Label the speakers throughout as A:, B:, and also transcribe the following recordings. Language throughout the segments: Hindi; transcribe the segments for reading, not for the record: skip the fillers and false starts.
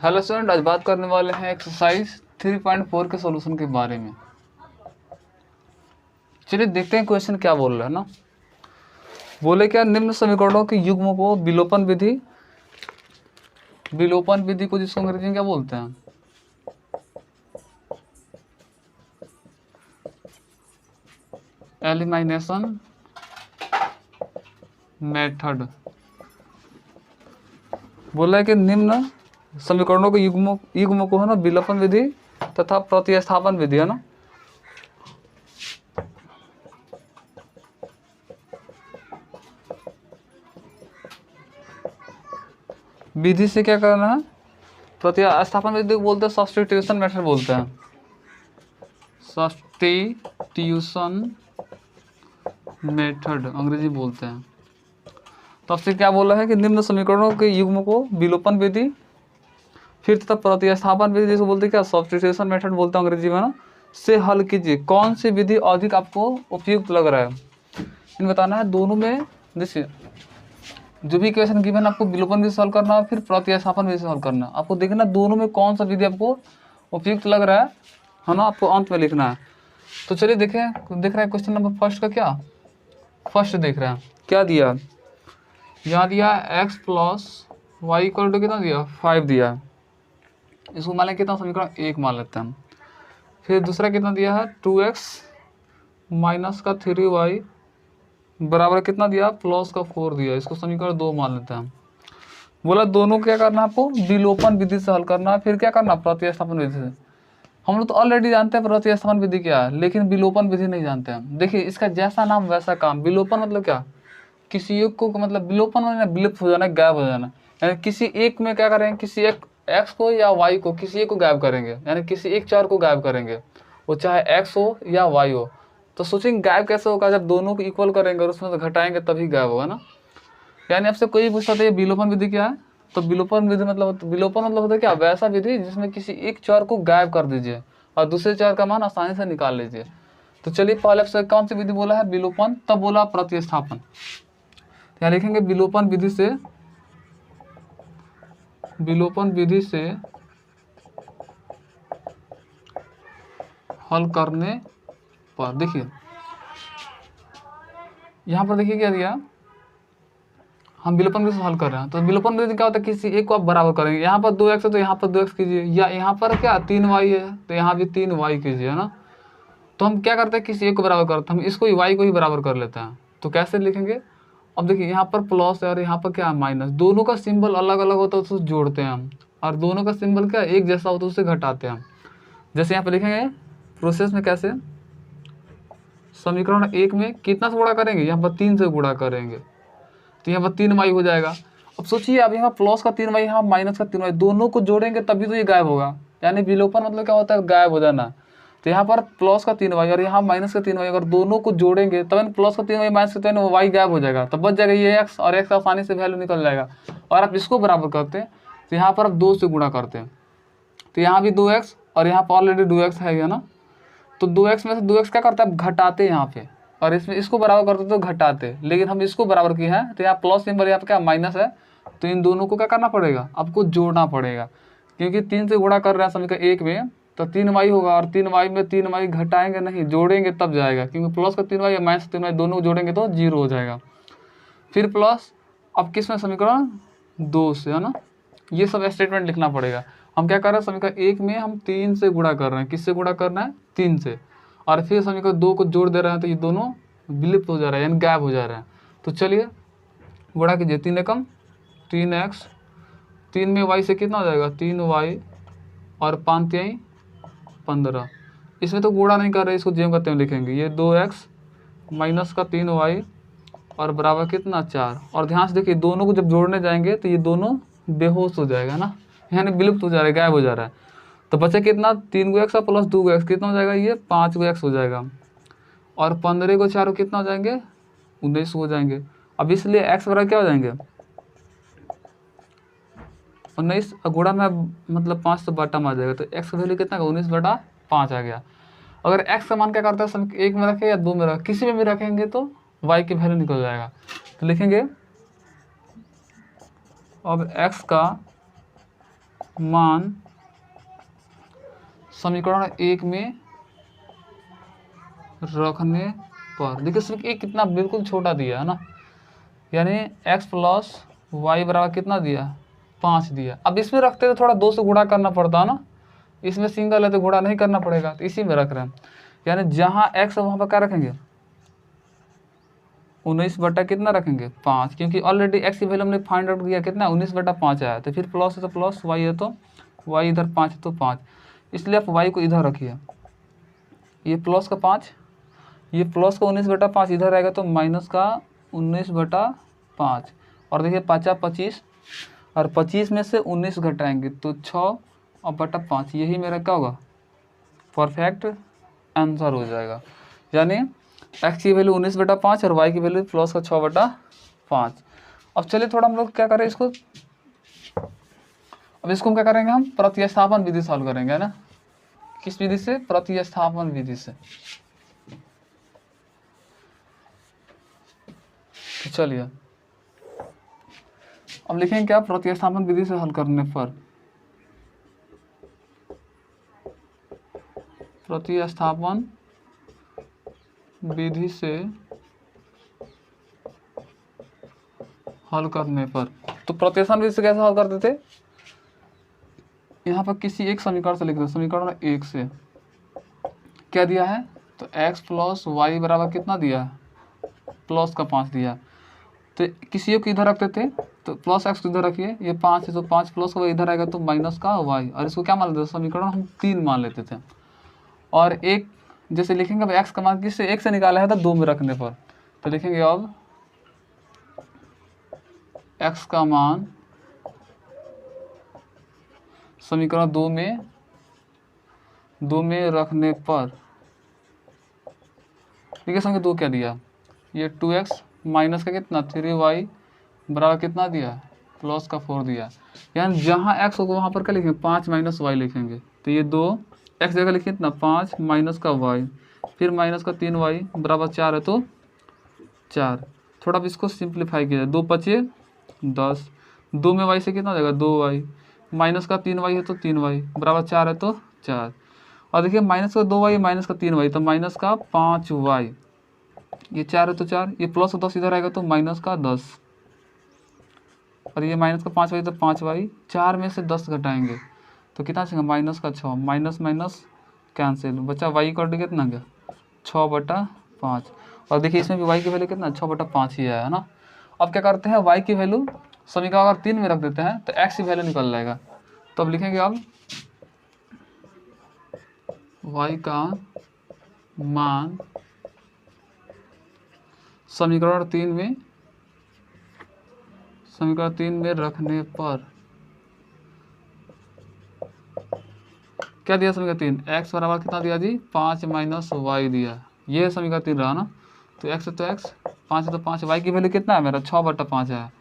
A: हेलो स्टूडेंट, आज बात करने वाले हैं एक्सरसाइज 3.4 के सॉल्यूशन के बारे में। चलिए देखते हैं क्वेश्चन क्या बोल रहा है ना। बोले क्या, निम्न समीकरणों के युग्म को विलोपन विधि को जिसको अंग्रेजी में क्या बोलते हैं, एलिमिनेशन मेथड। बोला है कि निम्न समीकरणों के युग्म को है ना विलोपन विधि तथा प्रतिस्थापन विधि है ना, विधि से क्या करना है, प्रतिस्थापन विधि को बोलते हैं सब्स्टिट्यूशन मेथड बोलते हैं, सब्स्टिट्यूशन मेथड अंग्रेजी बोलते हैं। तब से क्या बोला है कि निम्न समीकरणों के युग्म को विलोपन विधि फिर तथा प्रतिस्थापन विधि जिसको बोलते हैं क्या, सब्स्टिट्यूशन मेथड बोलते हैं अंग्रेजी में ना, से हल कीजिए। कौन सी विधि अधिक आपको उपयुक्त लग रहा है इन बताना है। दोनों में देखिए जो भी क्वेश्चन गिवन आपको विलोपन विधि सॉल्व करना है फिर प्रतिस्थापन विधि सॉल्व करना है। आपको देखना दोनों में कौन सा विधि आपको उपयुक्त लग रहा है ना, आपको अंत में लिखना है। तो चलिए देखें, देख रहे हैं क्वेश्चन नंबर फर्स्ट का क्या, फर्स्ट देख रहे हैं क्या दिया, यहाँ दिया x plus Y equal to कितना दिया 5 दिया, इसको मान लें कितना, समीकरण 1 मान लेते हैं। फिर दूसरा कितना दिया है 2x माइनस का 3y बराबर कितना दिया, प्लस का 4 दिया, इसको समीकरण 2 मान लेते हैं। बोला दोनों क्या करना है आपको, विलोपन विधि से हल करना है, फिर क्या करना प्रतिस्थापन विधि से। हम लोग तो ऑलरेडी जानते हैं प्रतिस्थापन विधि क्या है, लेकिन विलोपन विधि नहीं जानते हैं। देखिए इसका जैसा नाम वैसा काम। विलोपन मतलब क्या, किसी एक को मतलब विलोपन मतलब विलुप्त हो जाना, गायब हो जाना। यानी किसी एक में क्या करेंगे, किसी एक x को या y को, किसी एक को गायब करेंगे, यानी किसी एक चर को गायब करेंगे, वो चाहे x हो या y हो। तो सोचेंगे गायब कैसे होगा, जब दोनों को इक्वल करेंगे और उसमें से घटाएंगे तभी गायब होगा ना। यानी आपसे कोई पूछता था ये विलोपन विधि क्या है, तो विलोपन विधि मतलब होता है क्या, वैसा विधि जिसमें किसी एक चर को गायब कर दीजिए और दूसरे चर का मान आसानी से निकाल लीजिए। तो चलिए पहले आपसे कौन सी विधि बोला है, विलोपन, तब बोला प्रतिस्थापन। यहाँ लिखेंगे विलोपन विधि से हल करने पर, देखिए यहाँ पर देखिए क्या दिया, हम विलोपन विधि से हल कर रहे हैं। तो विलोपन विधि क्या होता है, किसी एक को आप बराबर करेंगे। यहाँ पर 2x है तो यहाँ पर 2x कीजिए, या यहाँ पर क्या 3y है तो यहाँ भी 3y कीजिए, है ना। तो हम क्या करते हैं, किसी एक को बराबर करते हैं, हम इसको y को ही बराबर कर लेते हैं। तो कैसे लिखेंगे, अब देखिए यहाँ पर प्लस है और यहाँ पर क्या है माइनस, दोनों का सिंबल अलग अलग होता है तो उसको जोड़ते हैं हम, और दोनों का सिंबल क्या एक जैसा होता है उससे घटाते हैं हम। जैसे यहाँ पर लिखेंगे प्रोसेस में कैसे, समीकरण 1 में कितना से गुणा करेंगे, यहाँ पर 3 से गुणा करेंगे, तो यहाँ पर 3y हो जाएगा। अब सोचिए अब यहाँ प्लस का 3y, यहाँ माइनस का 3y, दोनों को जोड़ेंगे तभी तो ये गायब होगा। यानी विलोपन मतलब क्या होता है, गायब हो जाना। तो यहाँ पर प्लस का 3y और यहाँ माइनस का 3y, अगर दोनों को जोड़ेंगे तब प्लस का 3y माइनस का 3y, वाई गायब हो जाएगा, तब बच जाएगा ये x, और x आसानी से वैल्यू निकल जाएगा। और आप इसको बराबर करते हैं तो यहाँ पर आप 2 से गुणा करते हैं, तो यहाँ भी 2x और यहाँ पर ऑलरेडी 2x है ना। तो 2x में से 2x क्या करता है, घटाते यहाँ पे, और इसमें इसको बराबर करते तो घटाते, लेकिन हम इसको बराबर किए हैं तो यहाँ प्लस सिंबल, यहाँ पे क्या माइनस है, तो इन दोनों को क्या करना पड़ेगा, आपको जोड़ना पड़ेगा। क्योंकि 3 से गुणा कर रहे हैं समीकरण 1 में, तो 3y होगा, और 3y में 3y घटाएंगे नहीं, जोड़ेंगे तब जाएगा, क्योंकि प्लस का 3y या माइनस का 3y दोनों को जोड़ेंगे तो 0 हो जाएगा। फिर प्लस, अब किस में, समीकरण 2 से, है ना। ये सब स्टेटमेंट लिखना पड़ेगा। हम क्या कर रहे हैं, समीकरण 1 में हम 3 से गुणा कर रहे हैं, किससे गुणा करना है, 3 से, और फिर समीकरण 2 को जोड़ दे रहे हैं, तो ये दोनों विलुप्त हो जा रहा है, यानी गायब हो जा रहा है। तो चलिए गुणा कीजिए, 3 एकम 3x, 3 में y से कितना हो जाएगा 3y, और 5 तिहाई 15। इसमें तो गुणा नहीं कर रहे, इसको जेम करते हुए लिखेंगे, ये 2x माइनस का 3y और बराबर कितना 4। और ध्यान से देखिए दोनों को जब जोड़ने जाएंगे तो ये दोनों बेहोश हो जाएगा ना, यानी विलुप्त हो जा रहा है, गायब हो जा रहा है। तो बचे कितना, 3 x प्लस 2 x कितना हो जाएगा, ये 5 x हो जाएगा, और 15 को 4 कितना हो जाएंगे 19 हो जाएंगे। अब इसलिए x बराबर क्या हो जाएंगे 19, गुणा में मतलब 5 से बटा में आ जाएगा, तो x का वैल्यू कितना 19/5 आ गया। अगर x का मान क्या करता है, 1 में रखें या 2 में रखें, किसी में भी रखेंगे तो y की वैल्यू निकल जाएगा। तो लिखेंगे अब x का मान समीकरण 1 में रखने पर, देखिए सिर्फ एक कितना बिल्कुल छोटा दिया है ना, यानी x प्लस वाई बराबर कितना दिया, 5 दिया। अब इसमें रखते तो थोड़ा 2 से गुणा करना पड़ता ना, इसमें सिंगल है तो गुणा नहीं करना पड़ेगा, तो इसी में रख रहे हैं। यानी जहाँ x है वहाँ पर क्या रखेंगे, 19 बटा कितना रखेंगे, 5, क्योंकि ऑलरेडी x की वैल्यू हमने फाइंड आउट किया कितना, 19/5 आया। तो फिर प्लस है तो प्लस, y है तो y, इधर 5 है तो 5, इसलिए आप y को इधर रखिए, ये प्लस का 5, ये प्लस का 19/5 इधर आएगा तो माइनस का 19/5, और देखिए 5×25, और 25 में से 19 घटाएंगे तो 6/5, यही मेरा क्या होगा, परफेक्ट आंसर हो जाएगा। यानी x की वैल्यू 19/5 और y की वैल्यू प्लस का 6/5। अब चलिए थोड़ा हम लोग क्या करें इसको, अब इसको हम क्या करेंगे, हम प्रतिस्थापन विधि सॉल्व करेंगे, है ना। किस विधि से, प्रतिस्थापन विधि से। तो चलिए अब लिखेंगे क्या, प्रतिस्थापन विधि से हल करने पर, प्रतिस्थापन विधि से हल करने पर। तो प्रतिस्थापन विधि से कैसे हल करते थे, यहाँ पर किसी एक समीकरण से लिख दो, समीकरण 1 से क्या दिया है, तो x प्लस वाई बराबर कितना दिया, प्लस का 5 दिया। तो किसी को इधर रखते थे तो प्लस x को इधर रखिए, ये 5 है तो 5 प्लस का इधर आएगा तो माइनस का y, और इसको क्या मान लेते थे, समीकरण हम 3 मान लेते थे। और एक जैसे लिखेंगे, अब x का मान किससे, 1 से निकाला है तो 2 में रखने पर, तो लिखेंगे अब x का मान समीकरण 2 में रखने पर, ठीक है, संख्या 2 क्या दिया, ये 2x माइनस का कितना 3y बराबर कितना दिया, प्लस का 4 दिया। यानी जहाँ x होगा वहाँ पर क्या लिखेंगे, 5 माइनस y लिखेंगे, तो ये 2 x जगह लिखिए कितना 5 माइनस का y, फिर माइनस का 3y बराबर 4 है तो 4। थोड़ा अब इसको सिंप्लीफाई किया जाए, 2 पचे 10, 2 में y से कितना हो जाएगा 2y, माइनस का 3y है तो 3y बराबर 4 है तो 4, और देखिए माइनस का 2y माइनस का 3y तो माइनस का 5y, ये 4 है तो 4, ये प्लस 10 इधर आएगा तो माइनस का 10, और ये माइनस का 5y तो 5y, 4 में से 10 घटाएंगे तो कितना चाहिए, माइनस का 6, माइनस माइनस कैंसिल, बचा y इक्वल टू कितना गया 6/5, और देखिए इसमें भी y की वैल्यू कितना 6/5 ही है ना। अब क्या करते हैं, y की वैल्यू समीकरण अगर 3 में रख देते हैं तो x की वैल्यू निकल जाएगा। तो अब लिखेंगे अब y का मान समीकरण 3 में रखने पर क्या दिया, समीकरण 3 x बराबर कितना दिया जी, 5 माइनस वाई दिया, ये समीकरण 3 रहा ना। तो x है तो x, 5 है तो 5, y की वैल्यू कितना है मेरा 6/5 है,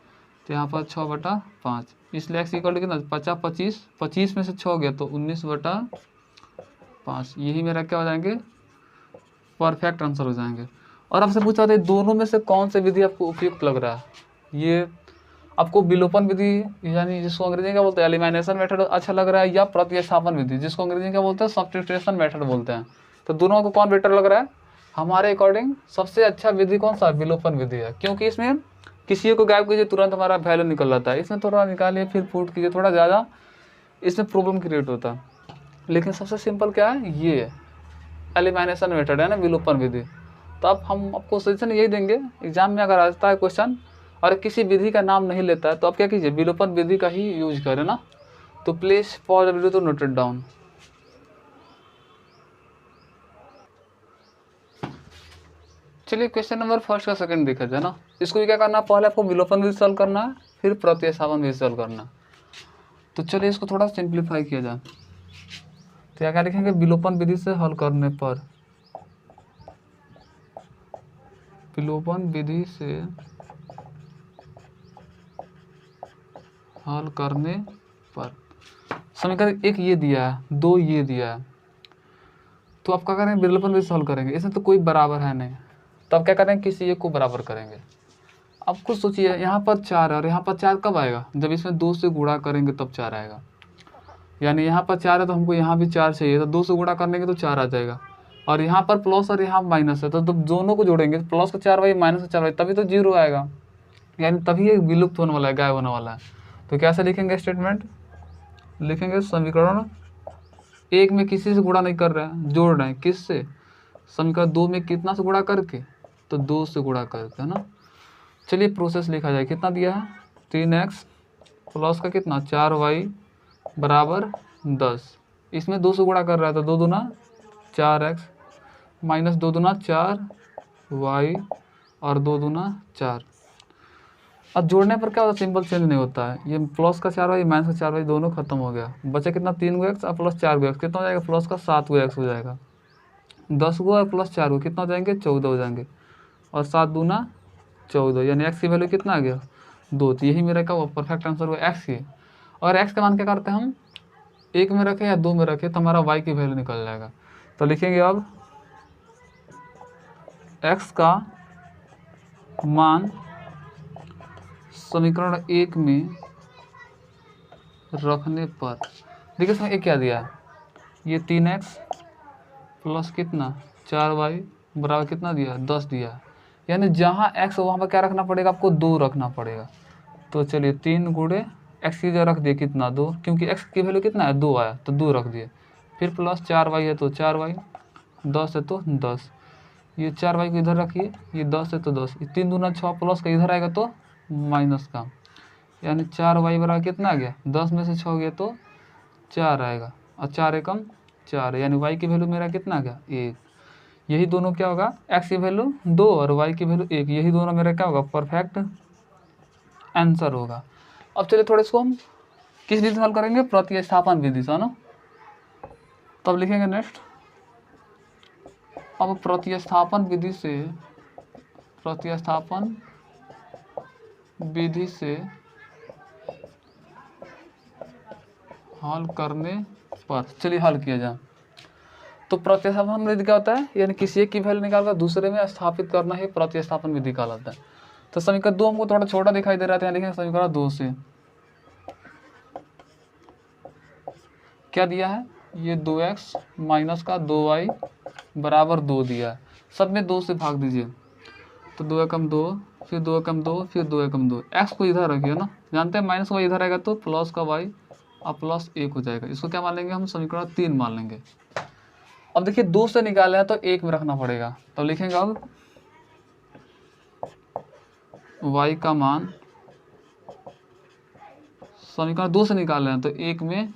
A: तो यहाँ पर 6/5, इसलिए x इक्वल टू कितना 50, 25 में से 6 गया तो 19/5, यही मेरा क्या हो जाएंगे, परफेक्ट आंसर हो जाएंगे। और आपसे पूछा था दोनों में से कौन सी विधि आपको उपयुक्त लग रहा है, ये आपको विलोपन विधि यानी जिसको अंग्रेजी क्या बोलते हैं एलिमिनेशन मेथड अच्छा लग रहा है, या प्रतिस्थापन विधि जिसको अंग्रेजी क्या बोलते हैं सब्स्टिट्यूशन मेथड बोलते हैं, तो दोनों को कौन बेटर लग रहा है, हमारे अकॉर्डिंग सबसे अच्छा विधि कौन सा, विलोपन विधि है, क्योंकि इसमें किसी को गायब कीजिए तुरंत हमारा वैल्यू निकल जाता है, इसमें थोड़ा निकालिए फिर पुट कीजिए, थोड़ा ज़्यादा इसमें प्रॉब्लम क्रिएट होता है। लेकिन सबसे सिंपल क्या है, ये एलिमिनेशन मेथड है ना, विलोपन विधि। तो अब हम आपको सजेशन यही देंगे, एग्जाम में अगर आता है क्वेश्चन और किसी विधि का नाम नहीं लेता है तो आप क्या कीजिए, विलोपन विधि का ही यूज करें ना। तो प्लीज पॉज द वीडियो तो नोट इट डाउन। चलिए क्वेश्चन नंबर फर्स्ट का सेकंड देखा जाए ना। इसको भी क्या करना, पहले आपको विलोपन विधि सॉल्व करना है, फिर प्रतिस्थापन विधि सॉल्व करना। तो चलिए इसको थोड़ा सिंप्लीफाई किया जाए। तो क्या लिखेंगे, विलोपन विधि से हल करने पर, विलोपन विधि से हल करने पर समीकरण 1 ये दिया है, 2 ये दिया है, तो आप क्या करेंगे, विलोपन विधि से हल करेंगे, इसमें तो कोई बराबर है नहीं, तो आप क्या करेंगे, किसी एक को बराबर करेंगे। अब कुछ सोचिए, यहाँ पर 4 है और यहाँ पर 4 कब आएगा, जब इसमें 2 से गुणा करेंगे तब 4 आएगा। यानी यहाँ पर 4 है तो हमको यहाँ भी 4 चाहिए, तो 2 से गुणा करने के तो 4 आ जाएगा। और यहाँ पर प्लस और यहाँ माइनस है, तो दोनों को जोड़ेंगे, प्लस का 4y माइनस का 4y, तभी तो 0 आएगा, यानी तभी ये विलुप्त होने वाला है, गायब होने वाला है। तो कैसे लिखेंगे स्टेटमेंट? लिखेंगे समीकरण 1 में किसी से गुणा नहीं कर रहे हैं, जोड़ रहे हैं, किससे? समीकरण 2 में कितना से गुणा करके? तो 2 से गुणा करके, है ना। चलिए प्रोसेस लिखा जाए। कितना दिया है? 3x प्लस का कितना 4y बराबर 10। इसमें 2 से गुणा कर रहा है तो 2 दूना 4x माइनस 2 दूना 4y और 2 दूना 4। अब जोड़ने पर क्या होता है? सिंपल चेंज नहीं होता है। ये प्लस का 4y माइनस का 4y दोनों खत्म हो गया, बचा कितना 3x और प्लस 4x, कितना हो जाएगा? प्लस का 7x हो जाएगा। 10 गो और प्लस 4 गो कितना हो जाएंगे? 14 हो जाएंगे। और 7 दूना 14, यानी x की वैल्यू कितना आ गया? 2। तो यही मेरा क्या हुआ? परफेक्ट आंसर हुआ x की। और x का मान क्या करते हैं हम? 1 में रखें या 2 में रखें तो हमारा y की वैल्यू निकल जाएगा। तो लिखेंगे अब x का मान समीकरण 1 में रखने पर, देखिए इसमें एक क्या दिया है? ये 3x प्लस कितना 4y बराबर कितना दिया? 10 दिया। यानी जहाँ x हो वहाँ पर क्या रखना पड़ेगा? आपको 2 रखना पड़ेगा। तो चलिए 3 गुणे x की जगह रख दिए कितना? 2, क्योंकि x की वैल्यू कितना है? 2 आया, तो 2 रख दिए। फिर प्लस 4y है तो 4y, 10 है तो 10, ये 4y को इधर रखिए, ये 10 है तो 10, 3 दूना 6 प्लस का इधर आएगा तो माइनस का, यानी 4y बराबर कितना आ गया? 10 में से 6 गया तो 4 आएगा, और 4 एकम 4, यानी y की वैल्यू मेरा कितना आ गया? 1। यही दोनों क्या होगा? x की वैल्यू 2 और y की वैल्यू 1, यही दोनों मेरा क्या होगा? परफेक्ट आंसर होगा। अब चलिए थोड़े इसको हम किस विधि से हल करेंगे? प्रतिस्थापन विधि से, है ना। तब लिखेंगे नेक्स्ट, अब प्रतिस्थापन विधि से हल करने पर, चलिए हल किया जाए। तो प्रतिस्थापन विधि क्या होता है? यानी किसी एक की वैल्यू निकालकर दूसरे में स्थापित करना ही प्रतिस्थापन विधि कहलाता है। तो समीकरण 2 हमको थोड़ा छोटा दिखाई दे रहा था, लिखेंगे समीकरण 2 से क्या दिया है? ये 2x माइनस का 2y बराबर 2 दिया है, सब में 2 से भाग दीजिए, तो 2 एकम 2, फिर 2 एकम 2, फिर 2 एकम 2, x को इधर रखिए ना, जानते हैं माइनस y इधर आएगा तो प्लस का y और प्लस 1 हो जाएगा। इसको क्या मान लेंगे हम? समीकरण 3 मान लेंगे। अब देखिए 2 से निकाले हैं तो 1 में रखना पड़ेगा, तो लिखेंगे अब y का मान, समीकरण 2 से निकाल रहे हैं तो 1 में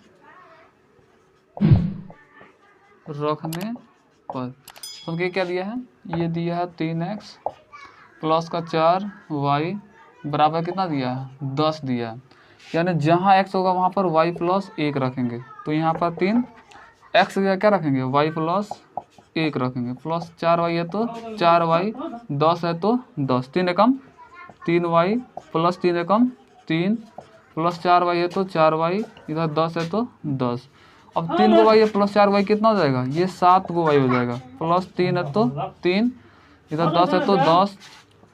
A: रखने पर, तो क्या दिया है? ये दिया है 3x प्लस का 4y बराबर कितना दिया है? 10 दिया है। यानी जहाँ x होगा वहाँ पर y प्लस 1 रखेंगे, तो यहाँ पर 3 x क्या रखेंगे? y प्लस 1 रखेंगे, प्लस 4y है तो 4y, 10 है तो 10, 3 एकम 3y प्लस 3 एकम 3 प्लस 4y है तो 4y, इधर 10 है तो 10। अब 3 गो y है प्लस 4y कितना हो जाएगा? ये 7 गो y हो जाएगा, प्लस 3 है तो 3, इधर 10 है तो 10,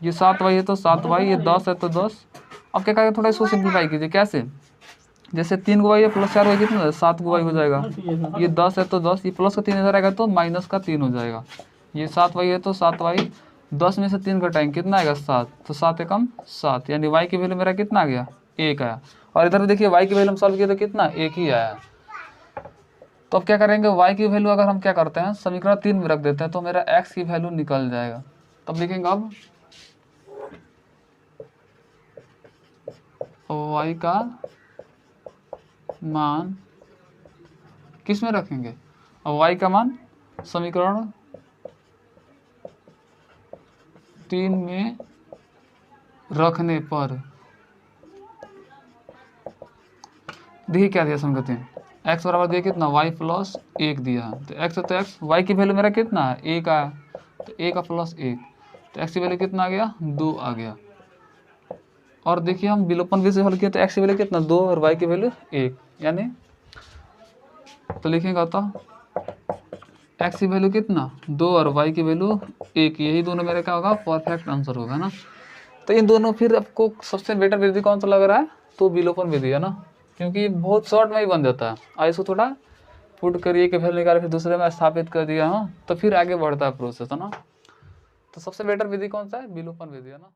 A: ये 7y है तो 7y, ये 10 है तो 10। अब क्या करेंगे? थोड़ा इसको सिंप्लीफाई कीजिए। कैसे? जैसे 3 गो y है प्लस 4y कितना है? 7 गो y हो जाएगा, ये 10 है तो 10, ये प्लस का 3 इधर आएगा तो माइनस का 3 हो जाएगा, ये 7y है तो 7y, 10 में से 3 घटाएंगे कितना आएगा? 7, तो 7 एकम 7, यानी y की वैल्यू मेरा कितना आ गया? 1 आया। और इधर देखिए y की वैल्यू हम सॉल्व किए तो कितना? 1 ही आया। तो अब क्या करेंगे? y की वैल्यू अगर हम क्या करते हैं? समीकरण 3 में रख देते हैं तो मेरा x की वैल्यू निकल जाएगा। तब लिखेंगे अब y का मान किस में रखेंगे? अब y का मान समीकरण 3 में रखने पर, देखिए क्या दिया संगति में, x बराबर दिया कितना? y प्लस 1 दिया है, तो x है तो x, y की वैल्यू मेरा कितना है? 1 आया, तो 1 का प्लस 1, तो x की वैल्यू कितना आ गया? 2 आ गया। और देखिए हम विलोपन विधि से हल किया तो x की वैल्यू कितना? 2 और y की वैल्यू 1, यानी तो लिखेंगे तो x की वैल्यू कितना? 2 और y की वैल्यू 1, यही दोनों मेरा क्या होगा? परफेक्ट आंसर होगा ना। तो इन दोनों फिर आपको सबसे बेटर विधि कौन सा लग रहा है? तो विलोपन विधि है ना, क्योंकि बहुत शॉर्ट में ही बन जाता है। और इसको थोड़ा पुट करिए कि वैल्यू निकाले, फिर दूसरे में स्थापित कर दिया, हाँ, तो फिर आगे बढ़ता है प्रोसेस, है ना। तो सबसे बेटर विधि कौन सा है, विलोपन विधि, है ना।